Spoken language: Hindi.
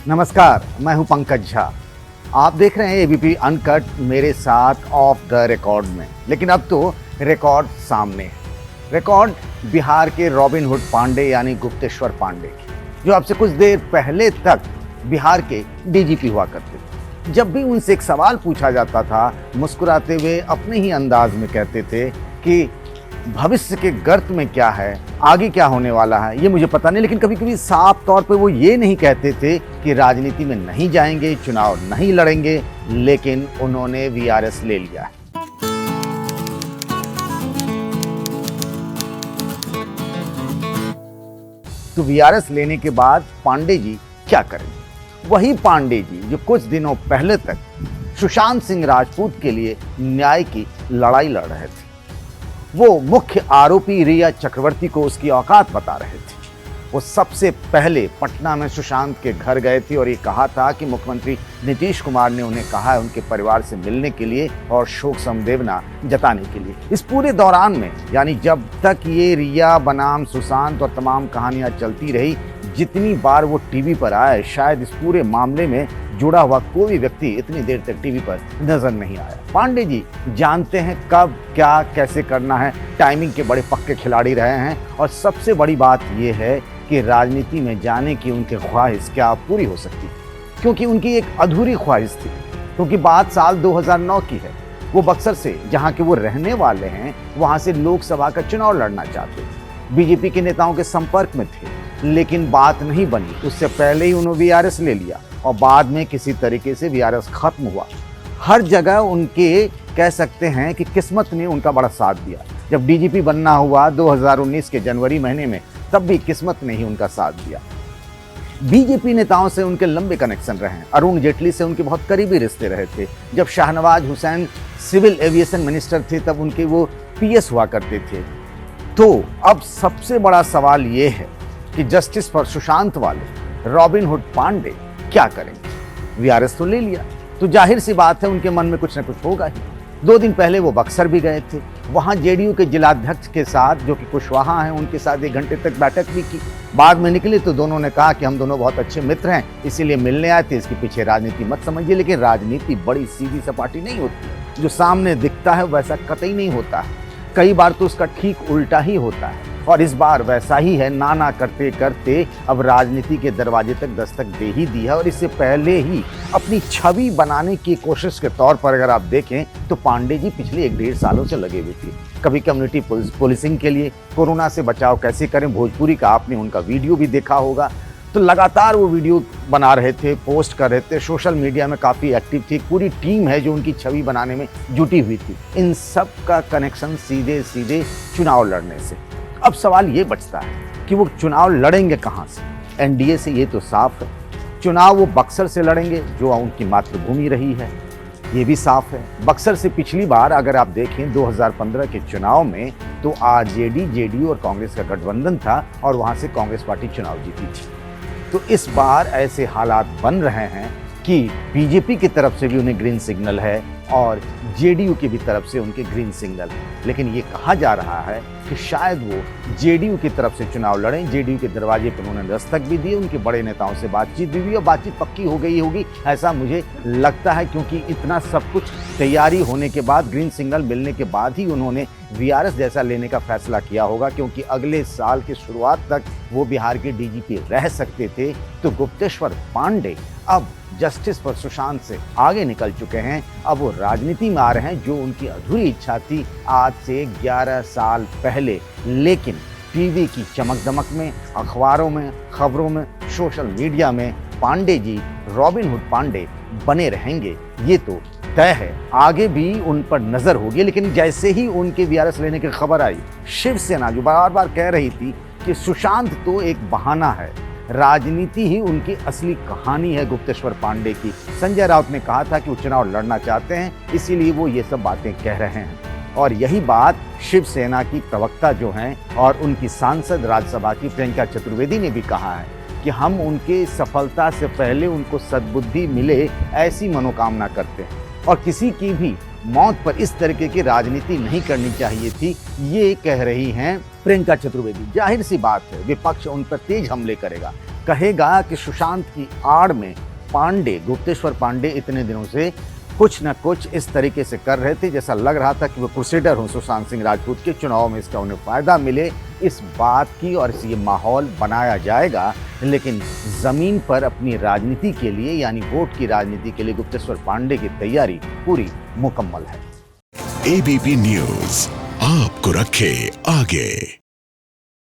नमस्कार, मैं हूं पंकज झा। आप देख रहे हैं एबीपी अनकट मेरे साथ ऑफ द रिकॉर्ड में। लेकिन अब तो रिकॉर्ड सामने है। रिकॉर्ड बिहार के रॉबिन हुड पांडे यानी गुप्तेश्वर पांडे की, जो अब से कुछ देर पहले तक बिहार के डीजीपी हुआ करते थे। जब भी उनसे एक सवाल पूछा जाता था, मुस्कुराते हुए अपने ही अंदाज में कहते थे कि भविष्य के गर्त में क्या है, आगे क्या होने वाला है, ये मुझे पता नहीं। लेकिन कभी कभी साफ तौर पे वो ये नहीं कहते थे कि राजनीति में नहीं जाएंगे, चुनाव नहीं लड़ेंगे, लेकिन उन्होंने वीआरएस ले लिया है। तो वीआरएस लेने के बाद पांडे जी क्या करेंगे? वही पांडे जी जो कुछ दिनों पहले तक सुशांत सिंह राजपूत के लिए न्याय की लड़ाई लड़ रहे थे। वो मुख्य आरोपी रिया चक्रवर्ती को उसकी औकात बता रहे थे। वो सबसे पहले पटना में सुशांत के घर गए थे और ये कहा था कि मुख्यमंत्री नीतीश कुमार ने उन्हें कहा है उनके परिवार से मिलने के लिए और शोक संवेदना जताने के लिए। इस पूरे दौरान में, यानी जब तक ये रिया बनाम सुशांत और तमाम कहानियां चलती रही, जितनी बार वो टीवी पर आए, शायद इस पूरे मामले में जुड़ा हुआ कोई व्यक्ति इतनी देर तक टीवी पर नजर नहीं आया। पांडे जी जानते हैं कब क्या कैसे करना है, टाइमिंग के बड़े पक्के खिलाड़ी रहे हैं। और सबसे बड़ी बात यह है कि राजनीति में जाने की उनकी ख्वाहिश क्या पूरी हो सकती है, क्योंकि उनकी एक अधूरी ख्वाहिश थी। क्योंकि बात साल 2009 की है। वो बक्सर से, जहाँ के वो रहने वाले हैं, वहाँ से लोकसभा का चुनाव लड़ना चाहते थे। बीजेपी के नेताओं के संपर्क में थे, लेकिन बात नहीं बनी। उससे पहले ही उन्होंने वीआरएस ले लिया और बाद में किसी तरीके से वीआरएस खत्म हुआ। हर जगह उनके कह सकते हैं कि किस्मत ने उनका बड़ा साथ दिया। जब डीजीपी बनना हुआ 2019 के जनवरी महीने में, तब भी किस्मत ने ही उनका साथ दिया। बीजेपी नेताओं से उनके लंबे कनेक्शन रहे हैं। अरुण जेटली से उनके बहुत करीबी रिश्ते रहे थे। जब Shahnawaz Hussain civil aviation minister थे, तब उनके वो पीएस हुआ करते थे। तो अब सबसे बड़ा सवाल ये है कि जस्टिस फॉर सुशांत वाले रॉबिन हुड पांडे क्या करेंगे? वीआरएस तो ले लिया, तो जाहिर सी बात है उनके मन में कुछ न कुछ होगा ही। 2 दिन पहले वो बक्सर भी गए थे। वहां जेडीयू के जिलाध्यक्ष के साथ, जो कि कुशवाहा हैं, उनके साथ 1 घंटे तक बैठक भी की। बाद में निकले तो दोनों ने कहा कि हम दोनों बहुत अच्छे मित्र हैं, इसीलिए मिलने आए थे। इसके पीछे राजनीति मत समझिए। लेकिन राजनीति बड़ी सीधी सपाटी नहीं होती। जो सामने दिखता है वैसा कतई नहीं होता है। कई बार तो उसका ठीक उल्टा ही होता है, और इस बार वैसा ही है। ना करते करते अब राजनीति के दरवाजे तक दस्तक दे ही दी है। और इससे पहले ही अपनी छवि बनाने की कोशिश के तौर पर अगर आप देखें तो पांडे जी पिछले 1-1.5 सालों से लगे हुए थे। कभी कम्युनिटी पुलिसिंग के लिए, कोरोना से बचाव कैसे करें, भोजपुरी का आपने उनका वीडियो भी देखा होगा। तो लगातार वो वीडियो बना रहे थे, पोस्ट कर रहे थे, सोशल मीडिया में काफ़ी एक्टिव थी। पूरी टीम है जो उनकी छवि बनाने में जुटी हुई थी। इन सब का कनेक्शन सीधे सीधे चुनाव लड़ने से। अब सवाल ये बचता है कि वो चुनाव लड़ेंगे कहाँ से? एनडीए से, ये तो साफ है। चुनाव वो बक्सर से लड़ेंगे, जो उनकी मातृभूमि रही है, ये भी साफ है। बक्सर से पिछली बार अगर आप देखें 2015 के चुनाव में, तो आरजेडी, जेडीयू और कांग्रेस का गठबंधन था और वहाँ से कांग्रेस पार्टी चुनाव जीती थी। तो इस बार ऐसे हालात बन रहे हैं कि बीजेपी की तरफ से भी उन्हें ग्रीन सिग्नल है और जेडीयू की भी तरफ से उनके ग्रीन सिग्नल है। लेकिन ये कहा जा रहा है कि शायद वो जेडीयू की तरफ से चुनाव लड़ें। जेडीयू के दरवाजे पर उन्होंने दस्तक भी दी, उनके बड़े नेताओं से बातचीत भी हुई और बातचीत पक्की हो गई होगी, ऐसा मुझे लगता है। क्योंकि इतना सब कुछ तैयारी होने के बाद, ग्रीन सिग्नल मिलने के बाद ही उन्होंने वीआरएस जैसा लेने का फैसला किया होगा। क्योंकि अगले साल की शुरुआत तक वो बिहार के डीजीपी रह सकते थे। तो गुप्तेश्वर पांडे अब जस्टिस फॉर सुशांत से आगे निकल चुके हैं। अब वो राजनीति में आ रहे हैं, जो उनकी अधूरी इच्छा थी आज से 11 साल पहले। लेकिन टीवी की चमक दमक में, अखबारों में, खबरों में, सोशल मीडिया में पांडे जी, रॉबिन हुड पांडे बने रहेंगे, ये तो तय है। आगे भी उन पर नजर होगी। लेकिन जैसे ही उनके वीआरएस लेने की खबर आई, शिवसेना जो बार बार कह रही थी कि सुशांत तो एक बहाना है, राजनीति ही उनकी असली कहानी है गुप्तेश्वर पांडे की। संजय राउत ने कहा था कि वो चुनाव लड़ना चाहते हैं, इसीलिए वो ये सब बातें कह रहे हैं। और यही बात शिवसेना की प्रवक्ता जो हैं और उनकी सांसद राज्यसभा की प्रियंका चतुर्वेदी ने भी कहा है कि हम उनके सफलता से पहले उनको सद्बुद्धि मिले, ऐसी मनोकामना करते हैं। और किसी की भी मौत पर इस तरीके की राजनीति नहीं करनी चाहिए थी, ये कह रही हैं प्रियंका चतुर्वेदी। जाहिर सी बात है विपक्ष उन पर तेज हमले करेगा। कहेगा कि सुशांत की आड़ में पांडे, गुप्तेश्वर पांडे इतने दिनों से कुछ न कुछ इस तरीके से कर रहे थे, जैसा लग रहा था कि वो क्रूसेडर हों सुशांत सिंह राजपूत के, चुनाव में इसका उन्हें फायदा मिले, इस बात की और ये माहौल बनाया जाएगा। लेकिन जमीन पर अपनी राजनीति के लिए, यानी वोट की राजनीति के लिए गुप्तेश्वर पांडे की तैयारी पूरी मुकम्मल है। एबीपी न्यूज आपको रखे आगे।